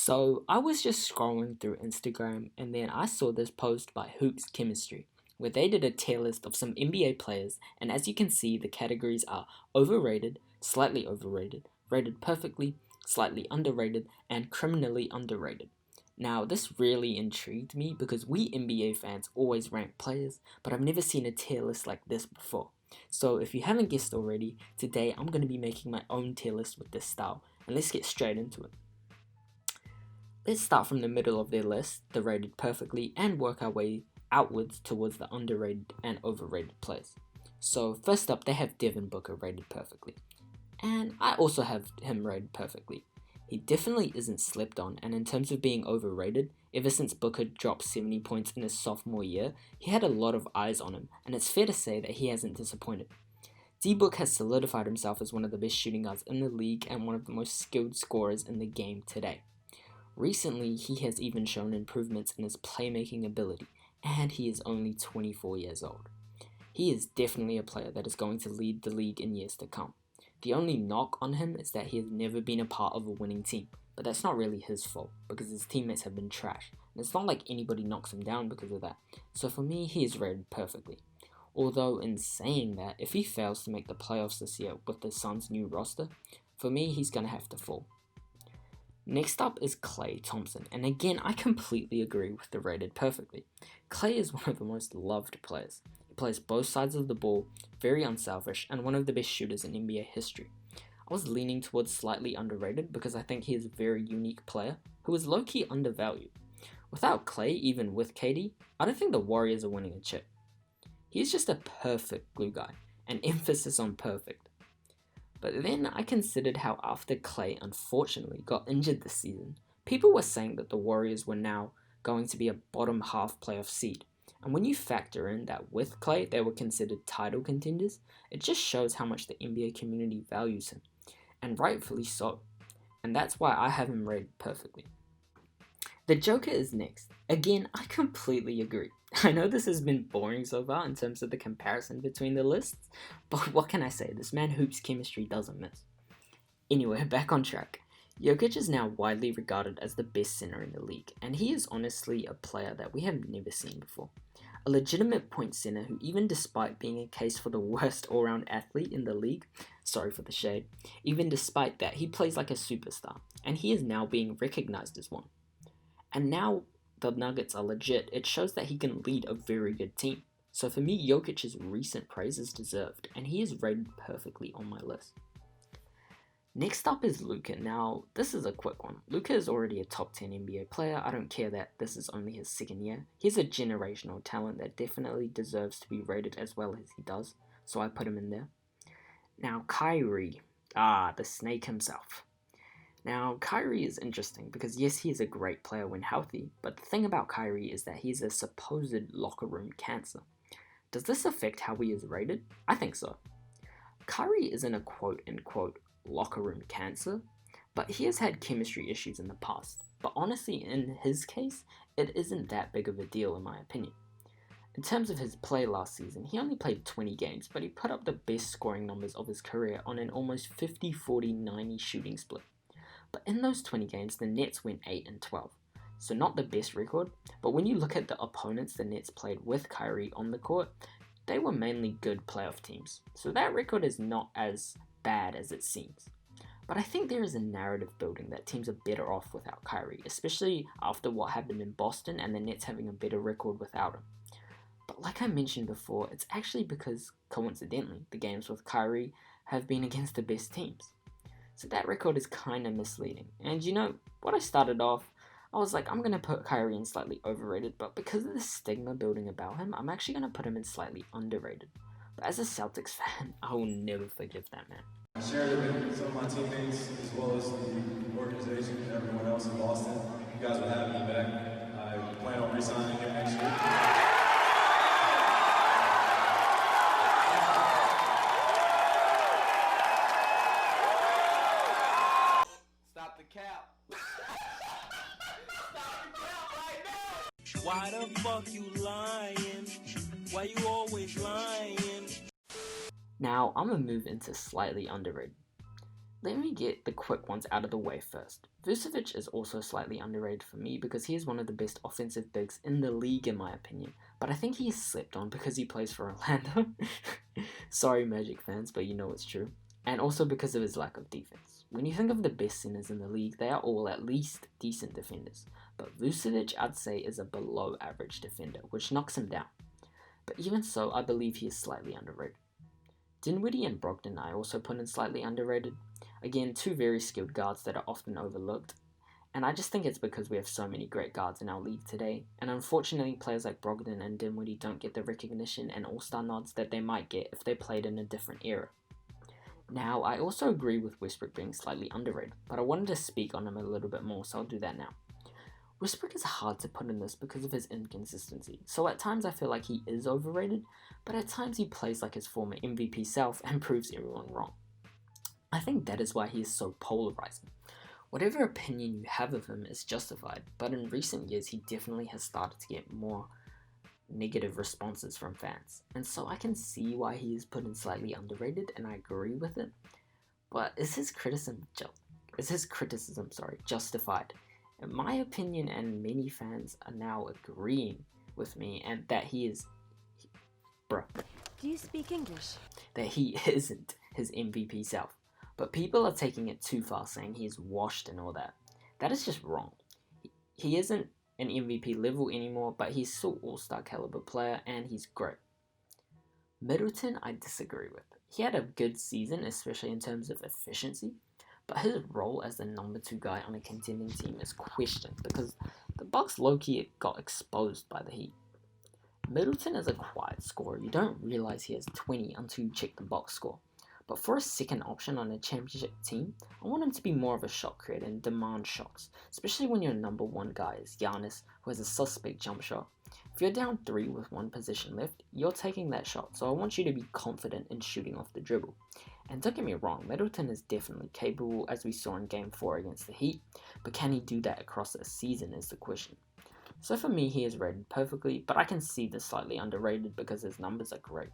So I was just scrolling through Instagram and then I saw this post by Hoops Chemistry where they did a tier list of some NBA players, and as you can see the categories are overrated, slightly overrated, rated perfectly, slightly underrated, and criminally underrated. Now this really intrigued me because we NBA fans always rank players, but I've never seen a tier list like this before. So if you haven't guessed already, today I'm going to be making my own tier list with this style, and let's get straight into it. Let's start from the middle of their list, the rated perfectly, and work our way outwards towards the underrated and overrated players. So first up, they have Devin Booker rated perfectly. And I also have him rated perfectly. He definitely isn't slept on, and in terms of being overrated, ever since Booker dropped 70 points in his sophomore year, he had a lot of eyes on him, and it's fair to say that he hasn't disappointed. D-Book has solidified himself as one of the best shooting guards in the league and one of the most skilled scorers in the game today. Recently, he has even shown improvements in his playmaking ability, and he is only 24 years old. He is definitely a player that is going to lead the league in years to come. The only knock on him is that he has never been a part of a winning team, but that's not really his fault, because his teammates have been trash, and it's not like anybody knocks him down because of that, so for me, he is rated perfectly. Although, in saying that, if he fails to make the playoffs this year with the Suns' new roster, for me, he's going to have to fall. Next up is Klay Thompson, and again I completely agree with the rated perfectly. Klay is one of the most loved players. He plays both sides of the ball, very unselfish, and one of the best shooters in NBA history. I was leaning towards slightly underrated because I think he is a very unique player who is low-key undervalued. Without Klay, even with KD, I don't think the Warriors are winning a chip. He's just a perfect glue guy, an emphasis on perfect. But then I considered how after Klay unfortunately got injured this season, people were saying that the Warriors were now going to be a bottom half playoff seed. And when you factor in that with Klay they were considered title contenders, it just shows how much the NBA community values him. And rightfully so. And that's why I have him rated perfectly. The Joker is next. Again, I completely agree. I know this has been boring so far in terms of the comparison between the lists, but what can I say, this man Hoops Chemistry doesn't miss. Anyway, back on track. Jokic is now widely regarded as the best center in the league, and he is honestly a player that we have never seen before. A legitimate point center who, even despite being a case for the worst all-round athlete in the league, sorry for the shade, even despite that, he plays like a superstar, and he is now being recognized as one. And now the Nuggets are legit, it shows that he can lead a very good team. So for me, Jokic's recent praise is deserved, and he is rated perfectly on my list. Next up is Luca. Now, this is a quick one. Luca is already a top 10 NBA player. I don't care that this is only his second year. He's a generational talent that definitely deserves to be rated as well as he does, so I put him in there. Now, Kyrie. The snake himself. Now, Kyrie is interesting because yes, he is a great player when healthy, but the thing about Kyrie is that he's a supposed locker room cancer. Does this affect how he is rated? I think so. Kyrie isn't a quote-unquote locker room cancer, but he has had chemistry issues in the past. But honestly, in his case, it isn't that big of a deal in my opinion. In terms of his play last season, he only played 20 games, but he put up the best scoring numbers of his career on an almost 50-40-90 shooting split. But in those 20 games, the Nets went 8-12. So not the best record, but when you look at the opponents the Nets played with Kyrie on the court, they were mainly good playoff teams. So that record is not as bad as it seems. But I think there is a narrative building that teams are better off without Kyrie, especially after what happened in Boston and the Nets having a better record without him. But like I mentioned before, it's actually because, coincidentally, the games with Kyrie have been against the best teams. So that record is kind of misleading. And you know, what I started off, I was like, I'm going to put Kyrie in slightly overrated, but because of the stigma building about him, I'm actually going to put him in slightly underrated. But as a Celtics fan, I will never forgive that man. I shared it with some of my teammates as well as the organization and everyone else in Boston. You guys will have me back. I plan on resigning here next year. Why the fuck you lying? Why you always lying? Now, I'm going to move into slightly underrated. Let me get the quick ones out of the way first. Vucevic is also slightly underrated for me because he is one of the best offensive bigs in the league in my opinion, but I think he is slept on because he plays for Orlando. Sorry Magic fans, but you know it's true. And also because of his lack of defense. When you think of the best centers in the league, they are all at least decent defenders, but Vucevic I'd say is a below average defender, which knocks him down. But even so, I believe he is slightly underrated. Dinwiddie and Brogdon I also put in slightly underrated. Again, two very skilled guards that are often overlooked. And I just think it's because we have so many great guards in our league today. And unfortunately, players like Brogdon and Dinwiddie don't get the recognition and all-star nods that they might get if they played in a different era. Now, I also agree with Westbrook being slightly underrated, but I wanted to speak on him a little bit more, so I'll do that now. Westbrook is hard to put in this because of his inconsistency, so at times I feel like he is overrated, but at times he plays like his former MVP self and proves everyone wrong. I think that is why he is so polarizing. Whatever opinion you have of him is justified, but in recent years he definitely has started to get more negative responses from fans, and so I can see why he is put in slightly underrated, and I agree with it. But is his criticism justified? In my opinion, and many fans are now agreeing with me, and that he is, bruh. Do you speak English? That he isn't his MVP self. But people are taking it too far, saying he's washed and all that. That is just wrong. He isn't an MVP level anymore, but he's still all-star caliber player, and he's great. Middleton, I disagree with. He had a good season, especially in terms of efficiency, but his role as the number 2 guy on a contending team is questioned because the Bucks low-key got exposed by the Heat. Middleton is a quiet scorer. You don't realize he has 20 until you check the box score. But for a second option on a championship team, I want him to be more of a shot creator and demand shots, especially when your number 1 guy is Giannis, who has a suspect jump shot. If you're down 3 with 1 possession left, you're taking that shot, so I want you to be confident in shooting off the dribble. And don't get me wrong, Middleton is definitely capable, as we saw in Game 4 against the Heat, but can he do that across a season is the question. So for me, he is rated perfectly, but I can see this slightly underrated because his numbers are great.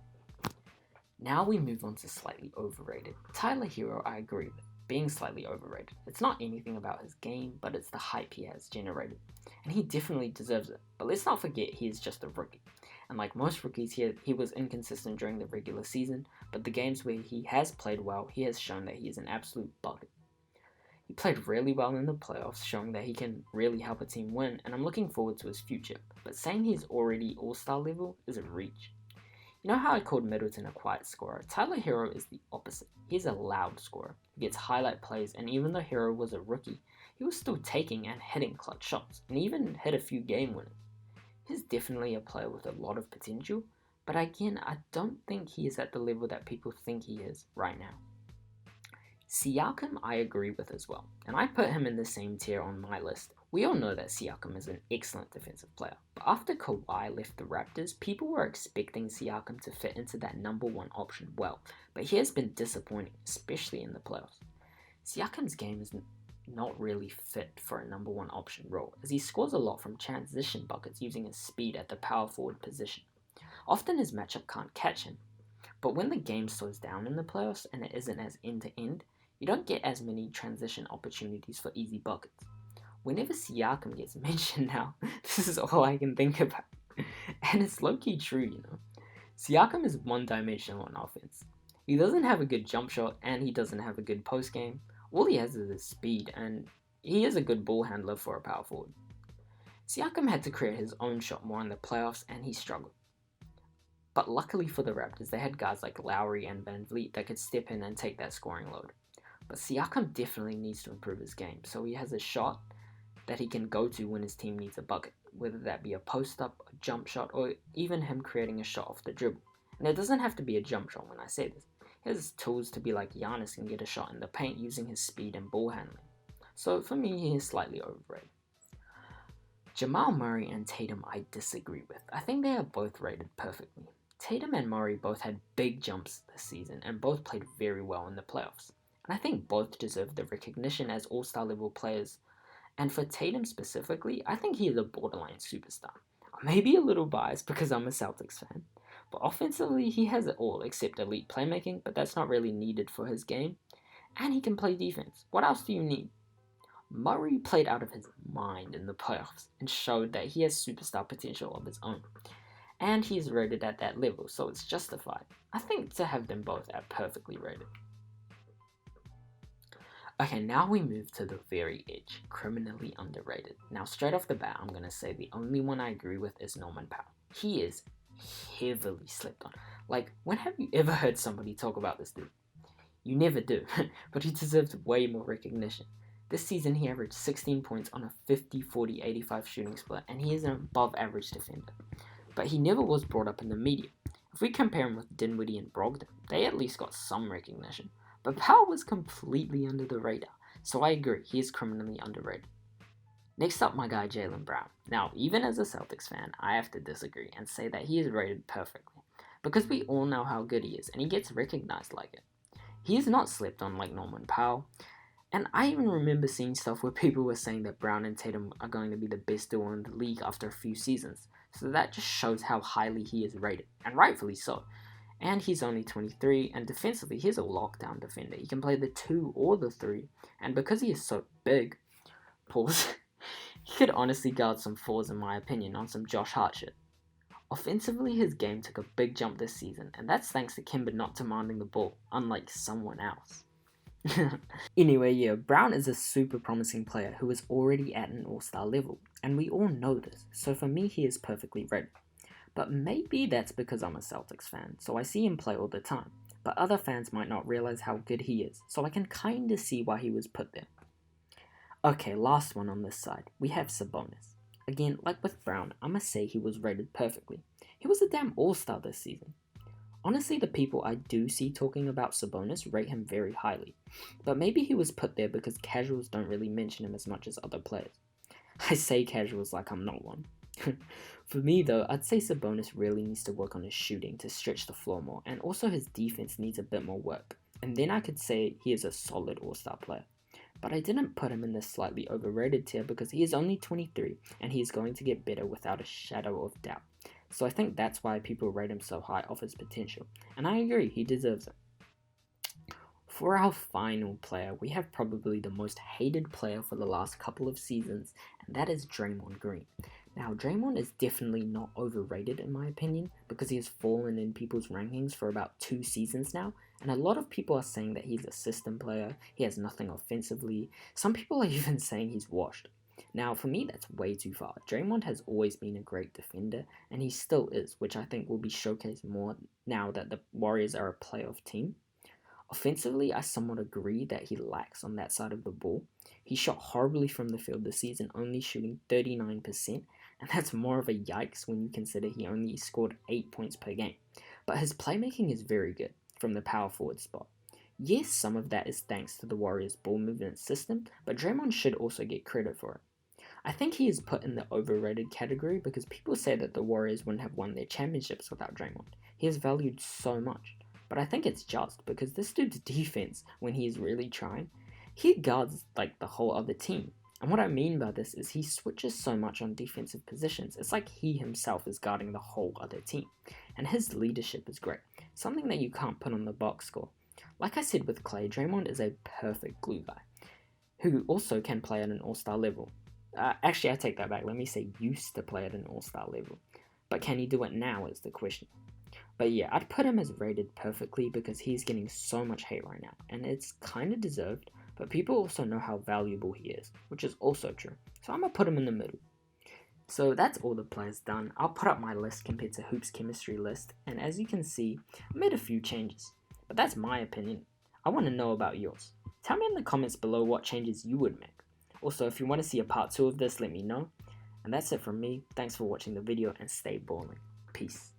Now we move on to slightly overrated. Tyler Hero, I agree with, being slightly overrated. It's not anything about his game, but it's the hype he has generated. And he definitely deserves it. But let's not forget he is just a rookie. And like most rookies here, he was inconsistent during the regular season, but the games where he has played well, he has shown that he is an absolute bucket. He played really well in the playoffs, showing that he can really help a team win, and I'm looking forward to his future. But saying he's already all-star level is a reach. You know how I called Middleton a quiet scorer? Tyler Hero is the opposite. He's a loud scorer. He gets highlight plays, and even though Hero was a rookie, he was still taking and hitting clutch shots, and even hit a few game winners. He's definitely a player with a lot of potential, but again, I don't think he is at the level that people think he is right now. Siakam I agree with as well, and I put him in the same tier on my list. We all know that Siakam is an excellent defensive player, but after Kawhi left the Raptors, people were expecting Siakam to fit into that number 1 option well, but he has been disappointing, especially in the playoffs. Siakam's game is not really fit for a number 1 option role, as he scores a lot from transition buckets using his speed at the power forward position. Often his matchup can't catch him, but when the game slows down in the playoffs and it isn't as end-to-end, you don't get as many transition opportunities for easy buckets. Whenever Siakam gets mentioned now, this is all I can think about. And it's low-key true, you know. Siakam is one-dimensional on offense. He doesn't have a good jump shot, and he doesn't have a good post game. All he has is his speed, and he is a good ball handler for a power forward. Siakam had to create his own shot more in the playoffs, and he struggled. But luckily for the Raptors, they had guys like Lowry and Van Vliet that could step in and take that scoring load. But Siakam definitely needs to improve his game, so he has a shot that he can go to when his team needs a bucket, whether that be a post-up, a jump shot, or even him creating a shot off the dribble. And it doesn't have to be a jump shot when I say this. He has tools to be like Giannis and get a shot in the paint using his speed and ball handling. So for me, he is slightly overrated. Jamal Murray and Tatum I disagree with. I think they are both rated perfectly. Tatum and Murray both had big jumps this season and both played very well in the playoffs. And I think both deserve the recognition as all-star level players. And for Tatum specifically, I think he is a borderline superstar. I may be a little biased because I'm a Celtics fan, but offensively he has it all except elite playmaking, but that's not really needed for his game. and he can play defense. What else do you need? Murray played out of his mind in the playoffs and showed that he has superstar potential of his own. And he is rated at that level, so it's justified. I think to have them both at perfectly rated. Okay, now we move to the very edge, criminally underrated. Now straight off the bat, I'm going to say the only one I agree with is Norman Powell. He is heavily slept on. Like, when have you ever heard somebody talk about this dude? You never do, but he deserves way more recognition. This season he averaged 16 points on a 50-40-85 shooting split, and he is an above average defender. But he never was brought up in the media. If we compare him with Dinwiddie and Brogdon, they at least got some recognition. But Powell was completely under the radar, so I agree, he is criminally underrated. Next up, my guy Jaylen Brown. Now, even as a Celtics fan, I have to disagree and say that he is rated perfectly, because we all know how good he is, and he gets recognized like it. He is not slept on like Norman Powell, and I even remember seeing stuff where people were saying that Brown and Tatum are going to be the best duo in the league after a few seasons, so that just shows how highly he is rated, and rightfully so. And he's only 23, and defensively, he's a lockdown defender. He can play the 2 or the 3, and because he is so big, pause, he could honestly guard some 4s in my opinion on some Josh Hart shit. Offensively, his game took a big jump this season, and that's thanks to Kimber not demanding the ball, unlike someone else. Anyway, yeah, Brown is a super promising player who is already at an all-star level, and we all know this, so for me he is perfectly rated. But maybe that's because I'm a Celtics fan, so I see him play all the time, but other fans might not realize how good he is, so I can kinda see why he was put there. Okay, last one on this side, we have Sabonis. Again, like with Brown, I'ma say he was rated perfectly. He was a damn all-star this season. Honestly, the people I do see talking about Sabonis rate him very highly, but maybe he was put there because casuals don't really mention him as much as other players. I say casuals like I'm not one. For me though, I'd say Sabonis really needs to work on his shooting to stretch the floor more, and also his defense needs a bit more work, and then I could say he is a solid all-star player. But I didn't put him in this slightly overrated tier because he is only 23 and he is going to get better without a shadow of doubt. So I think that's why people rate him so high off his potential, and I agree, he deserves it. For our final player, we have probably the most hated player for the last couple of seasons, and that is Draymond Green. Now, Draymond is definitely not overrated in my opinion, because he has fallen in people's rankings for about 2 seasons now, and a lot of people are saying that he's a system player, he has nothing offensively, some people are even saying he's washed. Now, for me, that's way too far. Draymond has always been a great defender, and he still is, which I think will be showcased more now that the Warriors are a playoff team. Offensively, I somewhat agree that he lacks on that side of the ball. He shot horribly from the field this season, only shooting 39%, and that's more of a yikes when you consider he only scored 8 points per game. But his playmaking is very good from the power forward spot. Yes, some of that is thanks to the Warriors' ball movement system, but Draymond should also get credit for it. I think he is put in the overrated category because people say that the Warriors wouldn't have won their championships without Draymond. He is valued so much. But I think it's just because this dude's defense, when he is really trying, he guards like the whole other team. And what I mean by this is he switches so much on defensive positions. It's like he himself is guarding the whole other team. And his leadership is great. Something that you can't put on the box score. Like I said with Clay, Draymond is a perfect glue guy, who also can play at an all-star level. Actually, I take that back. Let me say used to play at an all-star level. But can he do it now is the question. But yeah, I'd put him as rated perfectly because he's getting so much hate right now, and it's kind of deserved, but people also know how valuable he is, which is also true, so I'm going to put him in the middle. So that's all the players done. I'll put up my list compared to Hoop's chemistry list, and as you can see, I made a few changes, but that's my opinion. I want to know about yours. Tell me in the comments below what changes you would make. Also, if you want to see a part 2 of this, let me know. And that's it from me. Thanks for watching the video and stay balling. Peace.